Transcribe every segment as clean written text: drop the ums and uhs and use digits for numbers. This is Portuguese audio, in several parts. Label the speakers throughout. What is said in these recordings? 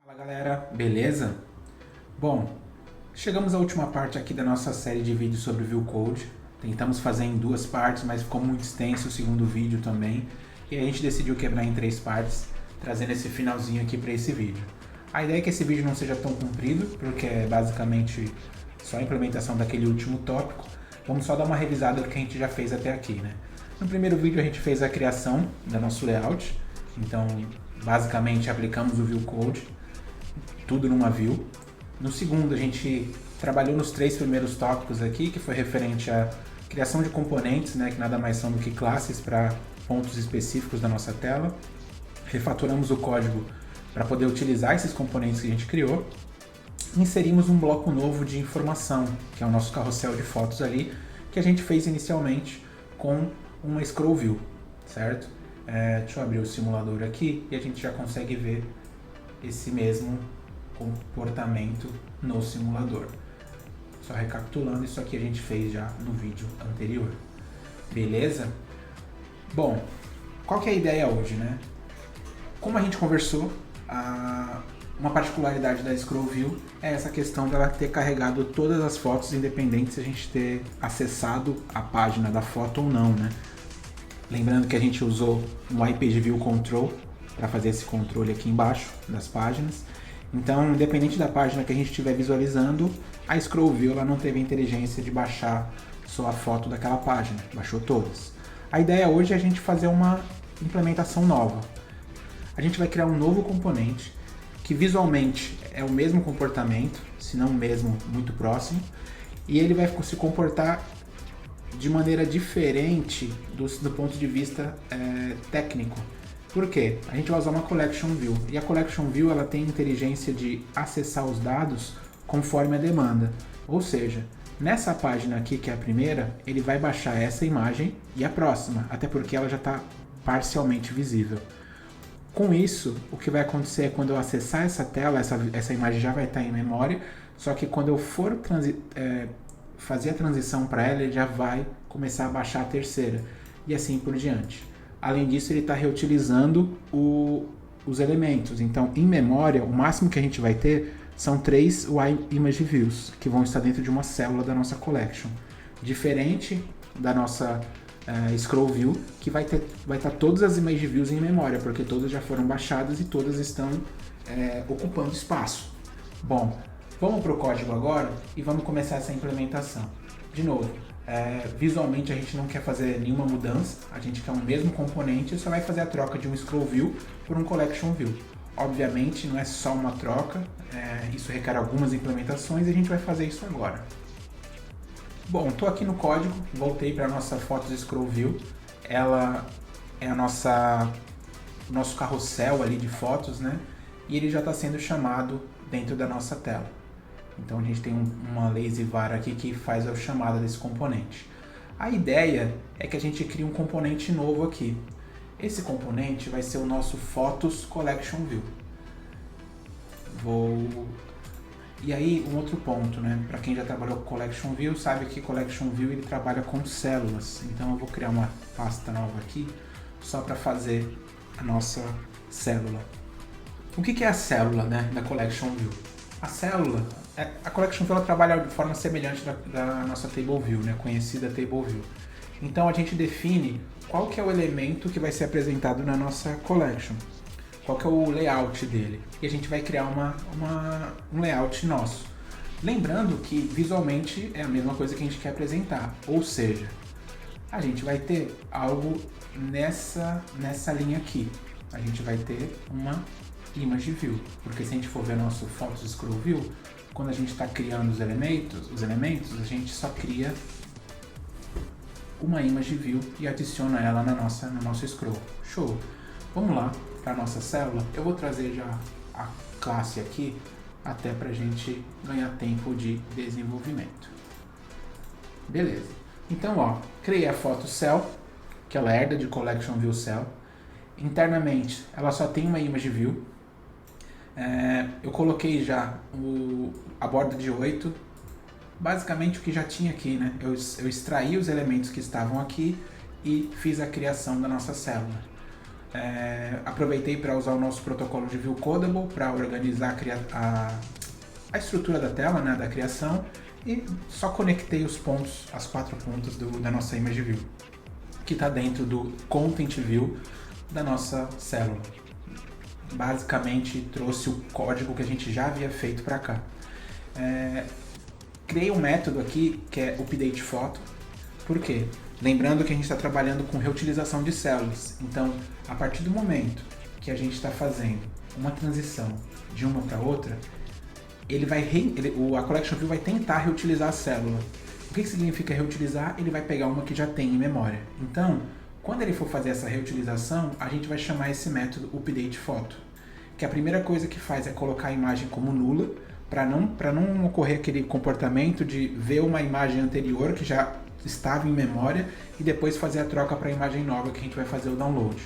Speaker 1: Fala galera, beleza? Bom, chegamos à última parte aqui da nossa série de vídeos sobre Vue Code. Tentamos fazer em duas partes, mas ficou muito extenso o segundo vídeo também. E a gente decidiu quebrar em três partes, trazendo esse finalzinho aqui para esse vídeo. A ideia é que esse vídeo não seja tão comprido, porque é basicamente só a implementação daquele último tópico. Vamos só dar uma revisada do que a gente já fez até aqui, né? No primeiro vídeo a gente fez a criação do nosso layout. Então, basicamente aplicamos o Vue Code, tudo numa view. No segundo, a gente trabalhou nos três primeiros tópicos aqui, que foi referente à criação de componentes, né, que nada mais são do que classes para pontos específicos da nossa tela. Refatoramos o código para poder utilizar esses componentes que a gente criou. Inserimos um bloco novo de informação, que é o nosso carrossel de fotos ali, que a gente fez inicialmente com uma scroll view, certo? Deixa eu abrir o simulador aqui e a gente já consegue ver esse mesmo comportamento no simulador. Só recapitulando, isso aqui a gente fez já no vídeo anterior. Beleza? Bom, qual que é a ideia hoje, né? Como a gente conversou, uma particularidade da Scroll View é essa questão dela ter carregado todas as fotos, independente se a gente ter acessado a página da foto ou não, né? Lembrando que a gente usou um iPage View Control para fazer esse controle aqui embaixo das páginas. Então, independente da página que a gente estiver visualizando, a Scroll View ela não teve a inteligência de baixar só a foto daquela página, baixou todas. A ideia hoje é a gente fazer uma implementação nova. A gente vai criar um novo componente que visualmente é o mesmo comportamento, se não o mesmo, muito próximo, e ele vai se comportar de maneira diferente do ponto de vista técnico. Por quê? A gente vai usar uma Collection View, e a Collection View ela tem inteligência de acessar os dados conforme a demanda. Ou seja, nessa página aqui, que é a primeira, ele vai baixar essa imagem e a próxima, até porque ela já está parcialmente visível. Com isso, o que vai acontecer é quando eu acessar essa tela, essa imagem já vai estar em memória, só que quando eu for fazer a transição para ela, ele já vai começar a baixar a terceira, e assim por diante. Além disso, ele está reutilizando os elementos. Então, em memória, o máximo que a gente vai ter são 3 Image Views, que vão estar dentro de uma célula da nossa Collection. Diferente da nossa Scroll View, que vai estar todas as Image Views em memória, porque todas já foram baixadas e todas estão ocupando espaço. Bom, vamos para o código agora e vamos começar essa implementação. De novo, visualmente a gente não quer fazer nenhuma mudança, a gente quer o mesmo componente e só vai fazer a troca de um Scroll View por um Collection View. Obviamente não é só uma troca, isso requer algumas implementações e a gente vai fazer isso agora. Bom, estou aqui no código, voltei para a nossa Fotos Scroll View, ela é o nosso carrossel ali de fotos, né? E ele já está sendo chamado dentro da nossa tela. Então a gente tem uma lazy var aqui que faz a chamada desse componente. A ideia é que a gente crie um componente novo aqui. Esse componente vai ser o nosso Photos Collection View. E aí um outro ponto, né? Para quem já trabalhou com Collection View, sabe que Collection View ele trabalha com células. Então eu vou criar uma pasta nova aqui só para fazer a nossa célula. O que é a célula, né, da Collection View? A célula, a Collection View ela trabalha de forma semelhante da nossa Table View, né, conhecida Table View. Então a gente define qual que é o elemento que vai ser apresentado na nossa Collection, qual que é o layout dele, e a gente vai criar um layout nosso. Lembrando que visualmente é a mesma coisa que a gente quer apresentar, ou seja, a gente vai ter algo nessa linha aqui, a gente vai ter uma Image View, porque se a gente for ver nosso Photos Scroll View, quando a gente está criando os elementos, a gente só cria uma Image View e adiciona ela no nosso scroll. Show! Vamos lá para a nossa célula. Eu vou trazer já a classe aqui, até para a gente ganhar tempo de desenvolvimento. Beleza. Então, ó, criei a foto cell, que ela herda de Collection View Cell. Internamente, ela só tem uma Image View. Eu coloquei já a borda de 8, basicamente o que já tinha aqui, né? Eu extraí os elementos que estavam aqui e fiz a criação da nossa célula. Aproveitei para usar o nosso protocolo de ViewCodable para organizar a estrutura da tela, né, da criação, e só conectei os pontos, as 4 pontas da nossa Image View, que está dentro do Content View da nossa célula. Basicamente trouxe o código que a gente já havia feito para cá. Criei um método aqui que é Update Photo. Por quê? Lembrando que a gente está trabalhando com reutilização de células. Então, a partir do momento que a gente está fazendo uma transição de uma para outra, a Collection View vai tentar reutilizar a célula. O que significa reutilizar? Ele vai pegar uma que já tem em memória. Então, quando ele for fazer essa reutilização, a gente vai chamar esse método Update Photo, que a primeira coisa que faz é colocar a imagem como nula, para não ocorrer aquele comportamento de ver uma imagem anterior que já estava em memória e depois fazer a troca para a imagem nova que a gente vai fazer o download.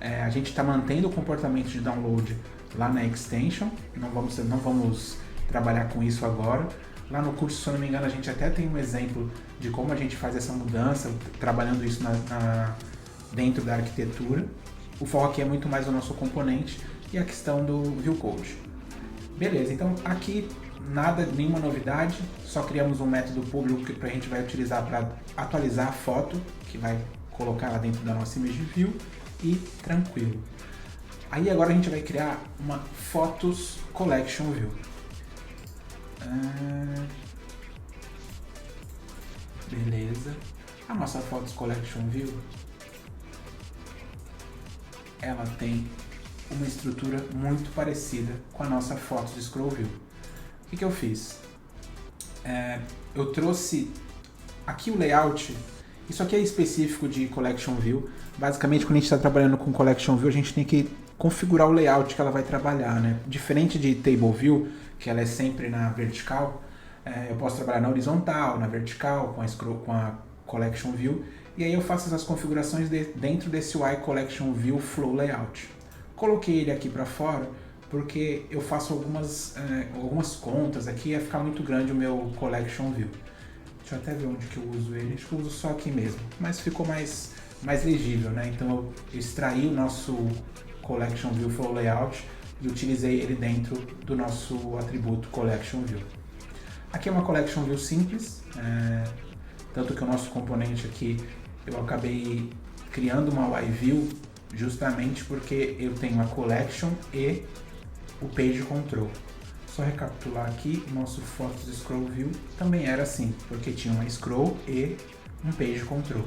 Speaker 1: A gente está mantendo o comportamento de download lá na extension, não vamos trabalhar com isso agora. Lá no curso, se eu não me engano, a gente até tem um exemplo de como a gente faz essa mudança, trabalhando isso dentro da arquitetura. O foco aqui é muito mais o nosso componente e a questão do ViewCode. Beleza, então aqui nenhuma novidade, só criamos um método público que a gente vai utilizar para atualizar a foto, que vai colocar lá dentro da nossa Image View, e tranquilo. Aí agora a gente vai criar uma Photos Collection View. Beleza. A nossa Photos Collection View, ela tem uma estrutura muito parecida com a nossa Photos Scroll View. O que eu fiz? Eu trouxe aqui o layout. Isso aqui é específico de Collection View. Basicamente, quando a gente está trabalhando com Collection View, a gente tem que configurar o layout que ela vai trabalhar, né? Diferente de Table View, que ela é sempre na vertical, eu posso trabalhar na horizontal, na vertical, com a Collection View, e aí eu faço essas configurações dentro desse UI Collection View Flow Layout. Coloquei ele aqui para fora porque eu faço algumas contas aqui, ia ficar muito grande o meu Collection View. Deixa eu até ver onde que eu uso ele, acho que eu uso só aqui mesmo, mas ficou mais legível, né? Então eu extraí o nosso Collection View Flow Layout e utilizei ele dentro do nosso atributo Collection View. Aqui é uma Collection View simples, tanto que o nosso componente aqui eu acabei criando uma UI View justamente porque eu tenho a Collection e o Page Control. Só recapitular aqui, o nosso Photos Scroll View também era assim, porque tinha uma Scroll e um Page Control.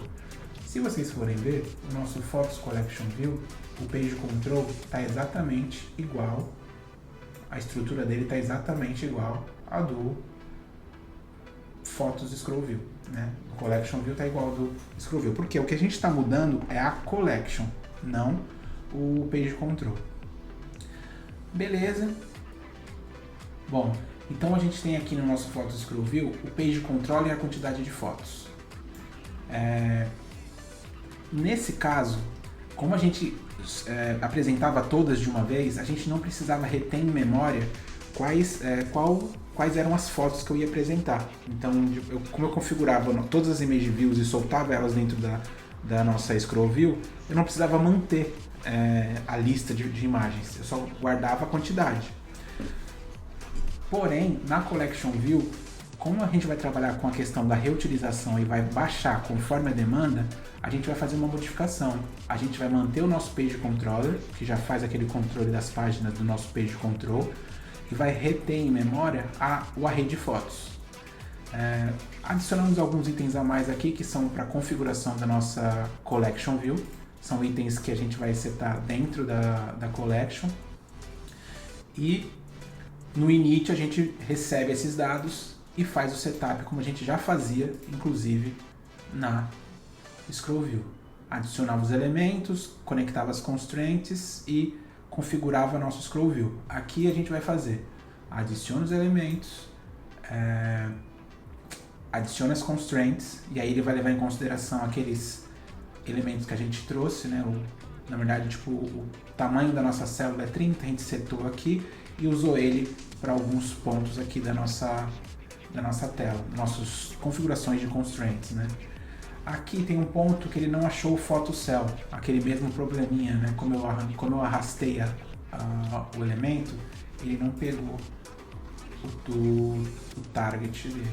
Speaker 1: Se vocês forem ver, o nosso Photos Collection View, o Page Control está exatamente igual, a estrutura dele está exatamente igual à do Photos Scroll View, né? O Collection View está igual ao do Scroll View, porque o que a gente está mudando é a Collection, não o Page Control. Beleza. Bom, então a gente tem aqui no nosso Photos Scroll View o Page Control e a quantidade de fotos. Nesse caso, como a gente apresentava todas de uma vez, a gente não precisava reter em memória quais eram as fotos que eu ia apresentar. Então, como eu configurava todas as Image Views e soltava elas dentro da nossa Scroll View, eu não precisava manter a lista de imagens, eu só guardava a quantidade. Porém, na Collection View, como a gente vai trabalhar com a questão da reutilização e vai baixar conforme a demanda, a gente vai fazer uma modificação. A gente vai manter o nosso Page Controller, que já faz aquele controle das páginas do nosso Page Control, e vai reter em memória o array de fotos. Adicionamos alguns itens a mais aqui, que são para configuração da nossa Collection View. São itens que a gente vai setar dentro da Collection. E no init a gente recebe esses dados e faz o setup como a gente já fazia, inclusive na Scroll View. Adicionava os elementos, conectava as constraints e configurava nosso Scroll View. Aqui a gente vai fazer, adiciona os elementos, adiciona as constraints, e aí ele vai levar em consideração aqueles elementos que a gente trouxe, né? Na verdade, tipo, o tamanho da nossa célula é 30, a gente setou aqui e usou ele para alguns pontos aqui da nossa tela, nossas configurações de constraints, né? aqui tem um ponto que ele não achou o photo cell, aquele mesmo probleminha, né? Como eu arrastei o elemento, ele não pegou o target dele,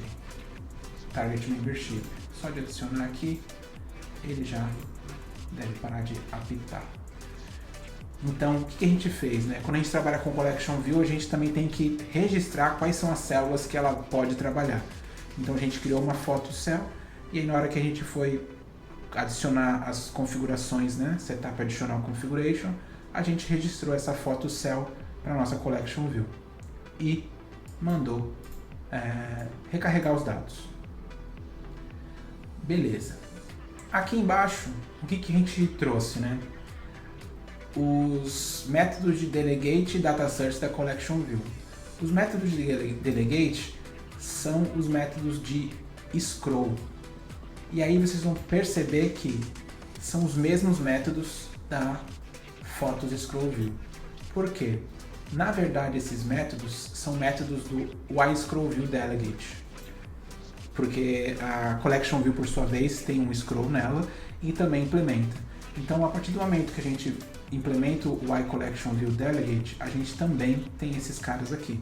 Speaker 1: target membership. Só de adicionar aqui, ele já deve parar de apitar. Então, o que a gente fez, né? Quando a gente trabalha com Collection View, a gente também tem que registrar quais são as células que ela pode trabalhar. Então, a gente criou uma photo cell e aí na hora que a gente foi adicionar as configurações, né? Setup Additional Configuration, a gente registrou essa photo cell para a nossa Collection View e mandou recarregar os dados. Beleza. Aqui embaixo, o que a gente trouxe, né? Os métodos de Delegate e Data Search da Collection View. Os métodos de Delegate são os métodos de scroll. E aí vocês vão perceber que são os mesmos métodos da Photos Scroll View. Por quê? Na verdade, esses métodos são métodos do YScrollView Delegate. Porque a Collection View, por sua vez, tem um scroll nela e também implementa. Então, a partir do momento que a gente implementa o YCollectionViewDelegate, a gente também tem esses caras aqui.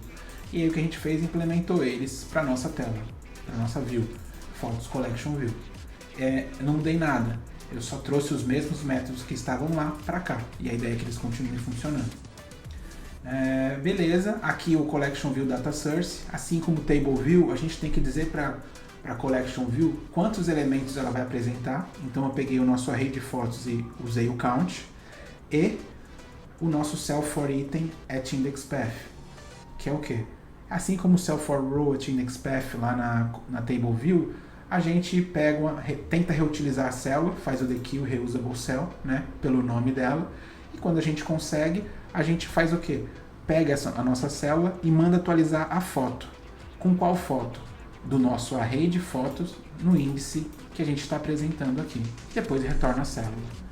Speaker 1: E aí o que a gente fez, implementou eles para nossa tela, para nossa view, Photos Collection View. Não mudei nada, eu só trouxe os mesmos métodos que estavam lá para cá, e a ideia é que eles continuem funcionando. Beleza, aqui o Collection View Data Source, assim como o Table View, a gente tem que dizer para a Collection View quantos elementos ela vai apresentar. Então eu peguei o nosso array de fotos e usei o count, e o nosso cell for item at index path, que é o quê? Assim como o cell for row at index path lá na Table View, a gente tenta reutilizar a célula, faz o dekill reusable cell, né, pelo nome dela, e quando a gente consegue, a gente faz o quê? Pega a nossa célula e manda atualizar a foto. Com qual foto? Do nosso array de fotos no índice que a gente está apresentando aqui. Depois retorna a célula.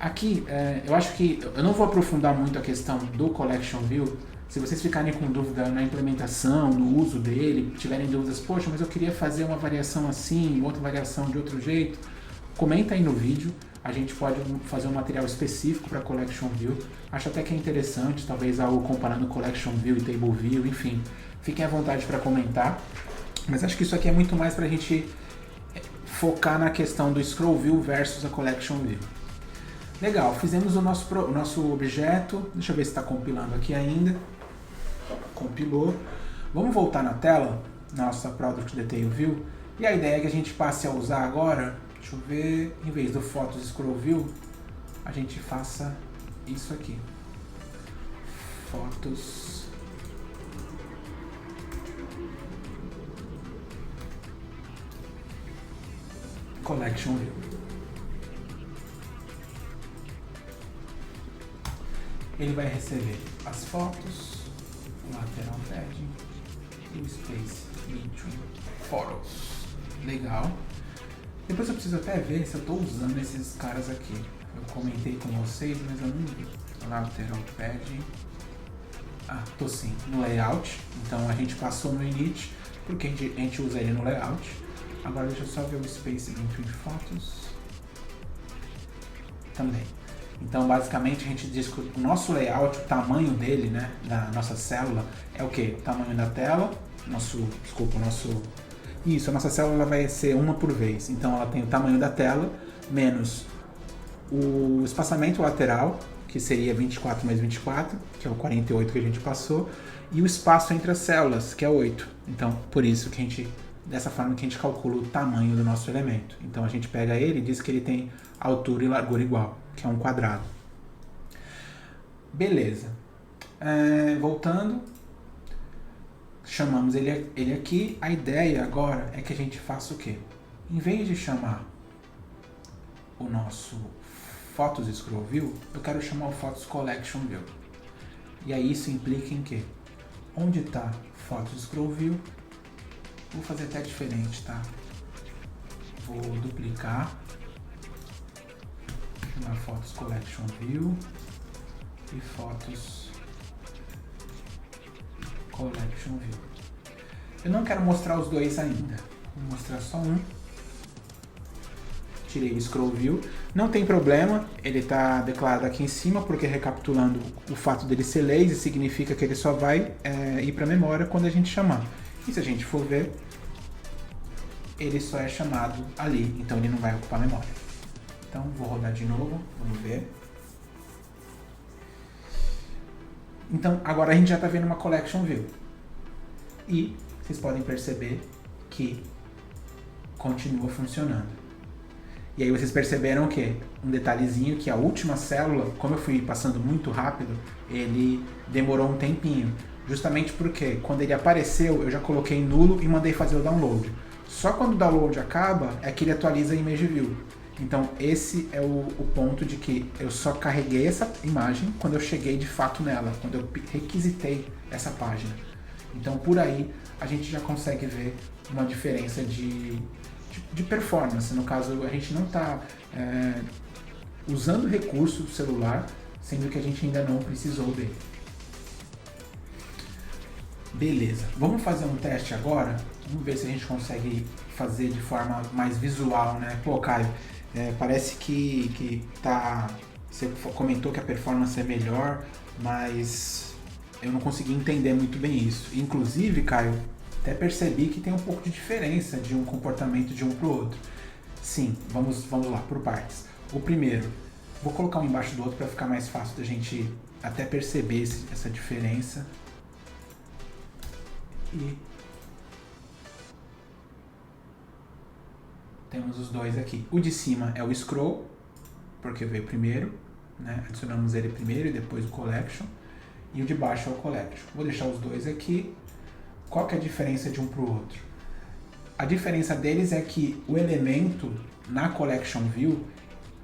Speaker 1: Aqui, eu acho que eu não vou aprofundar muito a questão do Collection View. Se vocês ficarem com dúvida na implementação, no uso dele, tiverem dúvidas, poxa, mas eu queria fazer uma variação assim, outra variação de outro jeito, comenta aí no vídeo. A gente pode fazer um material específico para Collection View. Acho até que é interessante, talvez algo comparando Collection View e Table View, enfim. Fiquem à vontade para comentar. Mas acho que isso aqui é muito mais para a gente focar na questão do Scroll View versus a Collection View. Legal, fizemos o nosso objeto. Deixa eu ver se está compilando aqui ainda. Compilou. Vamos voltar na tela, nossa Product Detail View. E a ideia é que a gente passe a usar agora, deixa eu ver, em vez do Photos Scroll View, a gente faça isso aqui. Photos Collection View. Ele vai receber as fotos, o lateral padding e o space between photos. Legal. Depois eu preciso até ver se eu estou usando esses caras aqui. Eu comentei com vocês, mas eu não vi. Lateral padding. Tô sim, no layout. Então a gente passou no init, porque a gente usa ele no layout. Agora deixa eu só ver o space between photos. Também. Então, basicamente, a gente diz que o nosso layout, o tamanho dele, né, da nossa célula, é o quê? O tamanho da tela, a nossa célula ela vai ser uma por vez. Então, ela tem o tamanho da tela, menos o espaçamento lateral, que seria 24 mais 24, que é o 48 que a gente passou, e o espaço entre as células, que é 8. Então, por isso que dessa forma que a gente calcula o tamanho do nosso elemento. Então, a gente pega ele e diz que ele tem altura e largura igual, que é um quadrado. Beleza. Voltando, chamamos ele aqui. A ideia agora é que a gente faça o quê? Em vez de chamar o nosso Photos Scroll View, eu quero chamar o Photos Collection View. E aí isso implica em quê? Onde está Photos Scroll View? Vou fazer até diferente, tá? Vou duplicar. Chamar Photos Collection View e Photos Collection View. Eu não quero mostrar os dois ainda. Vou mostrar só um. Tirei o scroll view. Não tem problema, ele está declarado aqui em cima, porque recapitulando o fato dele ser lazy, significa que ele só vai ir para a memória quando a gente chamar. E se a gente for ver, ele só é chamado ali, então ele não vai ocupar a memória. Então vou rodar de novo, vamos ver. Então agora a gente já está vendo uma collection view. E vocês podem perceber que continua funcionando. E aí vocês perceberam que um detalhezinho que a última célula, como eu fui passando muito rápido, ele demorou um tempinho. Justamente porque quando ele apareceu, eu já coloquei nulo e mandei fazer o download. Só quando o download acaba é que ele atualiza a image view. Então esse é o ponto de que eu só carreguei essa imagem quando eu cheguei de fato nela, quando eu requisitei essa página. Então por aí a gente já consegue ver uma diferença de performance. No caso, a gente não está usando o recurso do celular, sendo que a gente ainda não precisou dele. Beleza, vamos fazer um teste agora? Vamos ver se a gente consegue fazer de forma mais visual, né? Pô, Caio, parece que tá... Você comentou que a performance é melhor, mas eu não consegui entender muito bem isso. Inclusive, Caio, até percebi que tem um pouco de diferença de um comportamento de um para o outro. Sim, vamos lá, por partes. O primeiro, vou colocar um embaixo do outro para ficar mais fácil da gente até perceber essa diferença. E temos os dois aqui. O de cima é o scroll, porque veio primeiro, né? Adicionamos ele primeiro e depois o collection. E o de baixo é o collection. Vou deixar os dois aqui. Qual que é a diferença de um para o outro? A diferença deles é que o elemento na Collection View,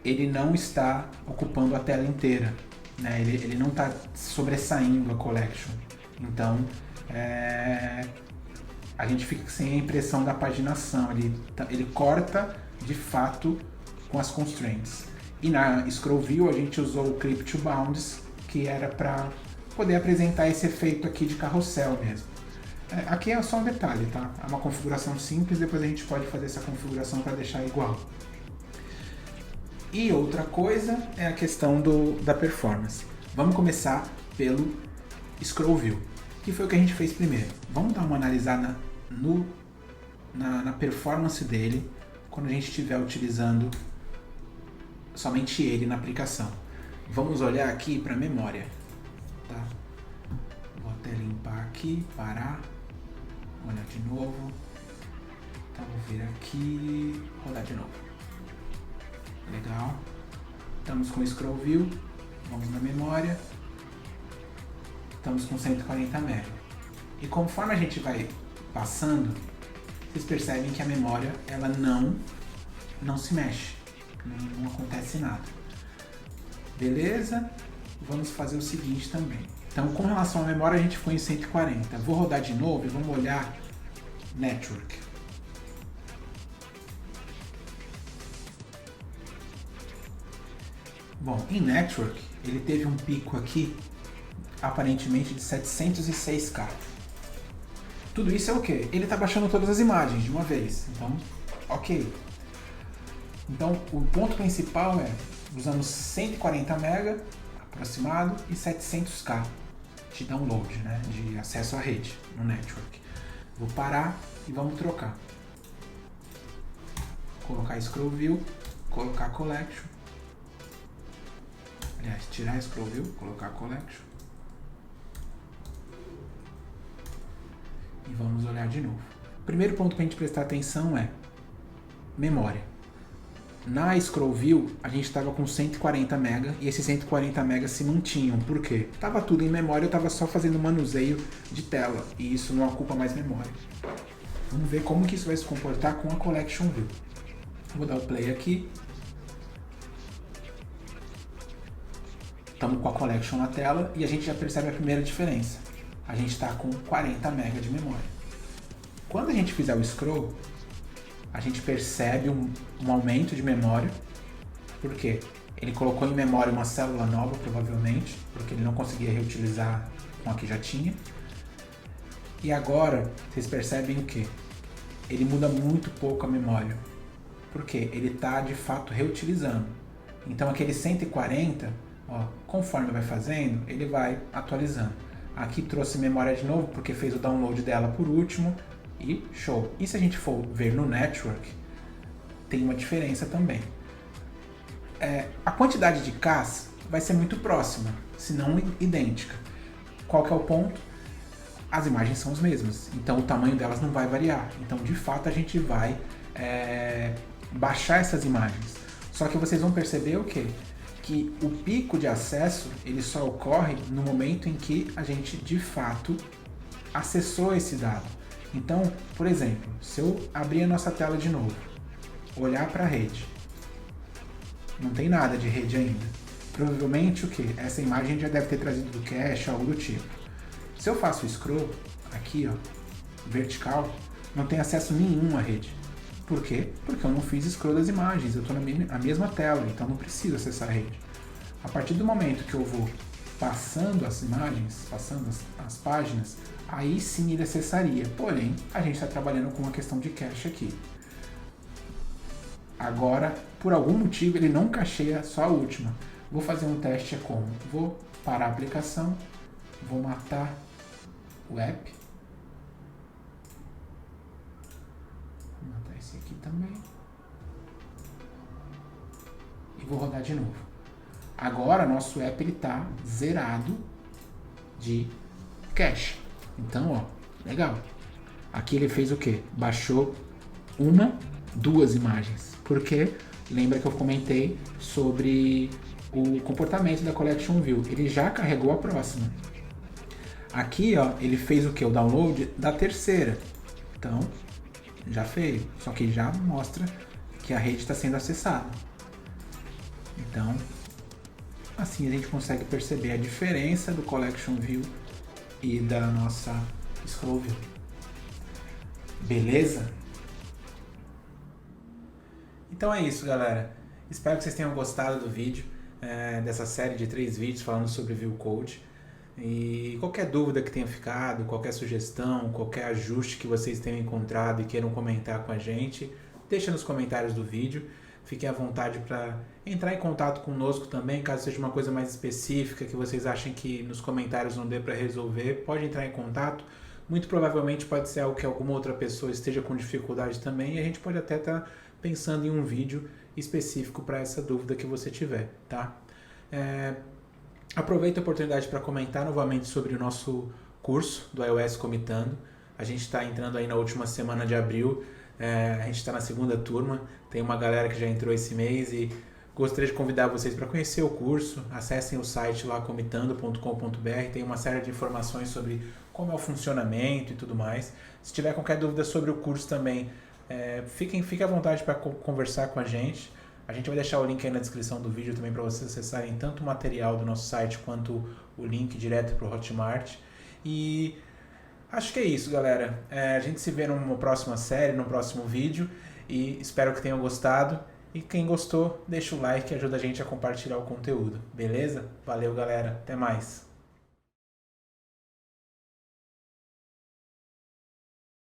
Speaker 1: ele não está ocupando a tela inteira, né? Ele não está sobressaindo a Collection. Então, a gente fica sem a impressão da paginação. Ele corta, de fato, com as constraints. E na Scroll View, a gente usou o Clip to Bounds, que era para poder apresentar esse efeito aqui de carrossel mesmo. Aqui é só um detalhe, tá? É uma configuração simples, depois a gente pode fazer essa configuração para deixar igual. E outra coisa é a questão da performance. Vamos começar pelo Scroll View, que foi o que a gente fez primeiro. Vamos dar uma analisada na performance dele quando a gente estiver utilizando somente ele na aplicação. Vamos olhar aqui para a memória. Tá? Vou até limpar aqui, parar. Olhar de novo. Então vou vir aqui, rodar de novo. Legal. Estamos com o Scroll View. Vamos na memória. Estamos com 140 MB. E conforme a gente vai passando, vocês percebem que a memória ela não se mexe. Não acontece nada. Beleza? Vamos fazer o seguinte também. Então, com relação à memória, a gente foi em 140. Vou rodar de novo e vamos olhar Network. Bom, em Network, ele teve um pico aqui, aparentemente de 706K. Tudo isso é o quê? Ele está baixando todas as imagens de uma vez. Então, ok. Então, o ponto principal é, usamos 140 MB aproximado e 700K de download, né, de acesso à rede no network. Vou parar e vamos trocar. Colocar Scroll View, colocar Collection. Aliás, tirar Scroll View, colocar Collection. E vamos olhar de novo. O primeiro ponto para a gente prestar atenção é memória. Na Scroll View, a gente estava com 140 MB e esses 140 MB se mantinham. Por quê? Estava tudo em memória, eu estava só fazendo manuseio de tela e isso não ocupa mais memória. Vamos ver como que isso vai se comportar com a Collection View. Vou dar o play aqui. Estamos com a Collection na tela e a gente já percebe a primeira diferença. A gente está com 40 MB de memória. Quando a gente fizer o scroll, a gente percebe um aumento de memória. Por quê? Ele colocou em memória uma célula nova, provavelmente, porque ele não conseguia reutilizar com a que já tinha. E agora, vocês percebem o quê? ele muda muito pouco a memória. Por quê? Ele está de fato reutilizando. Então aquele 140, ó, conforme vai fazendo, ele vai atualizando. Aqui trouxe memória de novo porque fez o download dela por último e show. E se a gente for ver no network, tem uma diferença também. A quantidade de Ks vai ser muito próxima, se não idêntica. Qual que é o ponto? As imagens são as mesmas, então o tamanho delas não vai variar. Então, de fato, a gente vai baixar essas imagens. Só que vocês vão perceber o quê? Que o pico de acesso ele só ocorre no momento em que a gente, de fato, acessou esse dado. Então, por exemplo, se eu abrir a nossa tela de novo, olhar para a rede, não tem nada de rede ainda. Provavelmente o que? Essa imagem já deve ter trazido do cache, algo do tipo. Se eu faço scroll, aqui ó, vertical, não tem acesso nenhum à rede. Por quê? Porque eu não fiz scroll das imagens, eu estou na mesma tela, então não preciso acessar a rede. A partir do momento que eu vou passando as imagens, passando as páginas, aí sim ele acessaria. Porém, a gente está trabalhando com uma questão de cache aqui. Agora, por algum motivo, ele não cacheia só a última. Vou fazer um teste como? Vou parar a aplicação, vou matar o app. Vou matar esse aqui também. E vou rodar de novo. Agora, nosso app está zerado de cache. Então, ó, legal. Aqui ele fez o quê? Baixou duas imagens. Porque lembra que eu comentei sobre o comportamento da Collection View. Ele já carregou a próxima. Aqui, ó, ele fez o que? O download da terceira. Então, já fez. Só que já mostra que a rede está sendo acessada. Então, assim a gente consegue perceber a diferença do Collection View e da nossa Scroll View. Beleza? Então é isso, galera. Espero que vocês tenham gostado do vídeo, dessa série de 3 vídeos falando sobre View Code. E qualquer dúvida que tenha ficado, qualquer sugestão, qualquer ajuste que vocês tenham encontrado e queiram comentar com a gente, deixa nos comentários do vídeo. Fiquem à vontade para entrar em contato conosco também, caso seja uma coisa mais específica que vocês achem que nos comentários não dê para resolver, pode entrar em contato. Muito provavelmente pode ser algo que alguma outra pessoa esteja com dificuldade também e a gente pode até estar pensando em um vídeo específico para essa dúvida que você tiver, tá? Aproveita a oportunidade para comentar novamente sobre o nosso curso do iOS Comitando. A gente está entrando aí na última semana de abril, a gente está na segunda turma, tem uma galera que já entrou esse mês e gostaria de convidar vocês para conhecer o curso. Acessem o site lá comitando.com.br, tem uma série de informações sobre como é o funcionamento e tudo mais. Se tiver qualquer dúvida sobre o curso também, fiquem à vontade para conversar com a gente. A gente vai deixar o link aí na descrição do vídeo também para vocês acessarem tanto o material do nosso site quanto o link direto para o Hotmart. E acho que é isso, galera. A gente se vê numa próxima série, no próximo vídeo e espero que tenham gostado. E quem gostou, deixa o like e ajuda a gente a compartilhar o conteúdo, beleza? Valeu, galera. Até mais.